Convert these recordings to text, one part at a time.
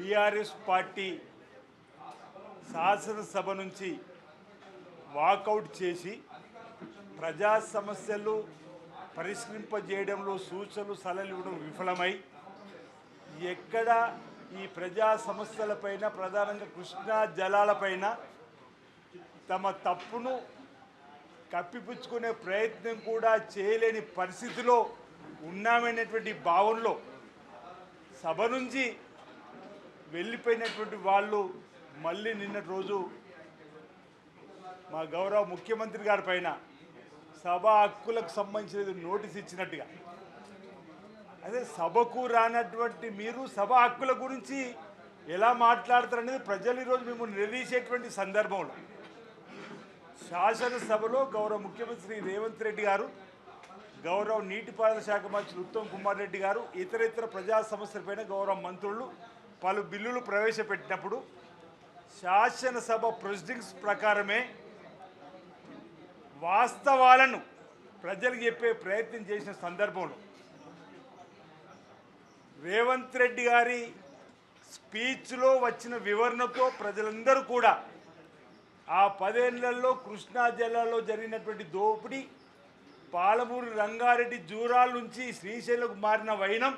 BRS party శాసనసభ నుంచి walkout చేసి ప్రజా సమస్యలు పరిష్కరింపజేయడంలో సూచనలు సలహాలు ఇవ్వడం విఫలమై ఎక్కడ ఈ ప్రజా సమస్యలపైన ప్రధానంగా కృష్ణా జలాలపైన తమ తప్పును కప్పిపుచ్చుకునే ప్రయత్నం కూడా చేయలేని పరిస్థితిలో ఉన్నామనేటువంటి భావనలో సభ నుంచి వెళ్ళిపోయినటువంటి వాళ్ళు మళ్ళీ నిన్నటి రోజు మా గౌరవ ముఖ్యమంత్రి గారి పైన సభ హక్కులకు సంబంధించిన నోటీస్ ఇచ్చినట్టుగా, అదే సభకు రానటువంటి మీరు సభ హక్కుల గురించి ఎలా మాట్లాడతారనేది ప్రజలు ఈరోజు మిమ్మల్ని నిలదీసేటువంటి సందర్భంలో శాసనసభలో గౌరవ ముఖ్యమంత్రి రేవంత్ రెడ్డి గారు, గౌరవ నీటిపారుదల శాఖ మంత్రి ఉత్తమ్ కుమార్ రెడ్డి గారు, ఇతర ప్రజా సమస్యలపైన గౌరవ మంత్రులు పలు బిల్లులు ప్రవేశపెట్టినప్పుడు శాసనసభ ప్రొసీడింగ్స్ ప్రకారమే వాస్తవాలను ప్రజలకు చెప్పే ప్రయత్నం చేసిన సందర్భంలో రేవంత్ రెడ్డి గారి స్పీచ్లో వచ్చిన వివరణతో ప్రజలందరూ కూడా ఆ 10 ఏళ్లలో కృష్ణా జిల్లాలో జరిగినటువంటి దోపిడీ, పాలమూరు రంగారెడ్డి జూరాల నుంచి శ్రీశైలంకు మారిన వైనం,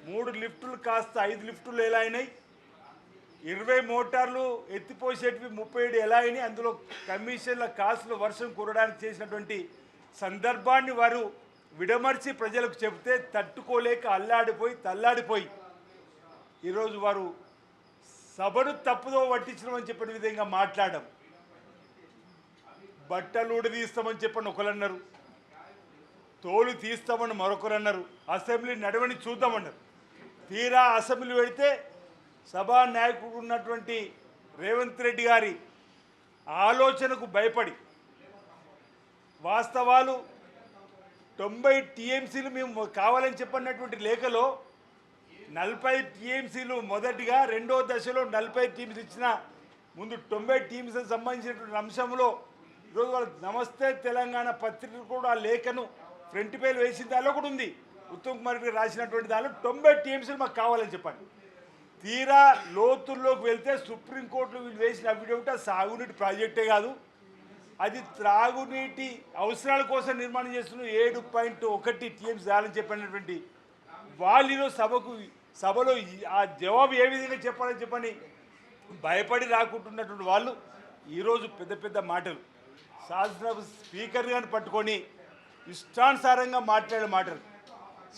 3 లిఫ్టులు కాస్త 5 లిఫ్టులు ఎలా అయినాయి, 20 మోటార్లు ఎత్తిపోసేటివి 37 ఎలా అయినాయి, అందులో కమిషన్ల కాసులు వర్షం కురడానికి చేసినటువంటి సందర్భాన్ని వారు విడమర్చి ప్రజలకు చెబితే తట్టుకోలేక తల్లాడిపోయి ఈరోజు వారు సభను తప్పుదో పట్టించడం చెప్పిన విధంగా మాట్లాడడం, బట్టలు ఊడదీస్తామని చెప్పని ఒకరన్నారు, తోలు తీస్తామని మరొకరు అన్నారు, అసెంబ్లీ నడవని చూద్దామన్నారు. తీరా అసెంబ్లీ పెడితే సభా నాయకుడు ఉన్నటువంటి రేవంత్ రెడ్డి గారి ఆలోచనకు భయపడి వాస్తవాలు 90 టీఎంసీలు మేము కావాలని చెప్పినటువంటి లేఖలో 40 టీఎంసీలు మొదటిగా, రెండో దశలో 40 టీమ్స్ ఇచ్చిన ముందు 90 టీమ్స్కి సంబంధించినటువంటి అంశంలో ఈరోజు వాళ్ళకి నమస్తే తెలంగాణ పత్రిక కూడా ఆ లేఖను ఫ్రంట్ పేజ్ వేసిన దానిలో కూడా ఉంది. ఉత్తమ్ కుమార్ రెడ్డి రాసినటువంటి దానిలో 90 టీఎంసీలు మాకు కావాలని చెప్పండి. తీరా లోతుల్లోకి వెళ్తే సుప్రీంకోర్టులో వీళ్ళు వేసిన అఫిడవిట్ సాగునీటి ప్రాజెక్టే కాదు, అది త్రాగునీటి అవసరాల కోసం నిర్మాణం చేస్తున్న 7.1 టీఎంసీ చాలని చెప్పినటువంటి వాళ్ళు ఈరోజు సభలో ఆ జవాబు ఏ విధంగా చెప్పాలని చెప్పని భయపడి రాకుంటున్నటువంటి వాళ్ళు ఈరోజు పెద్ద మాటలు శాసనసభ స్పీకర్ గారిని పట్టుకొని ఇష్టానుసారంగా మాట్లాడే మాటలు,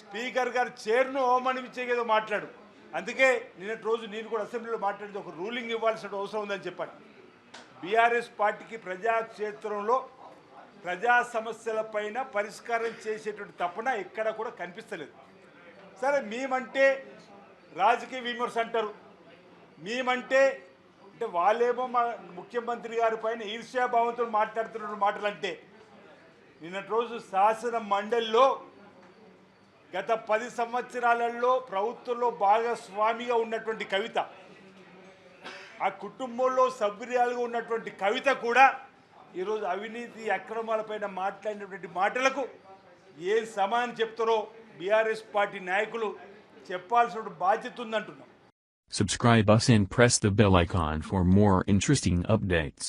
స్పీకర్ గారు చైర్ను అవమానించేదో మాట్లాడు. అందుకే నిన్నటి రోజు నేను కూడా అసెంబ్లీలో మాట్లాడితే ఒక రూలింగ్ ఇవ్వాల్సిన అవసరం ఉందని చెప్పాను. బీఆర్ఎస్ పార్టీకి ప్రజాక్షేత్రంలో ప్రజా సమస్యలపైన పరిష్కారం చేసేటువంటి తపన ఎక్కడ కూడా కనిపిస్తలేదు. సరే, మేమంటే రాజకీయ విమర్శ అంటారు, మేమంటే అంటే వాళ్ళేమో మా ముఖ్యమంత్రి గారి పైన ఈర్ష్యాభావంతో మాట్లాడుతున్న మాటలు. అంటే నిన్నటి రోజు శాసన మండలిలో గత 10 సంవత్సరాలలో ప్రభుత్వంలో భాగస్వామిగా ఉన్నటువంటి కవిత, ఆ కుటుంబంలో సభ్యురాలుగా ఉన్నటువంటి కవిత కూడా ఈరోజు అవినీతి అక్రమాలపైన మాట్లాడినటువంటి మాటలకు ఏం సమాధానం చెప్తారో బీఆర్ఎస్ పార్టీ నాయకులు చెప్పాల్సిన బాధ్యత ఉందంటున్నాం. Subscribe us and press the bell icon for more interesting updates.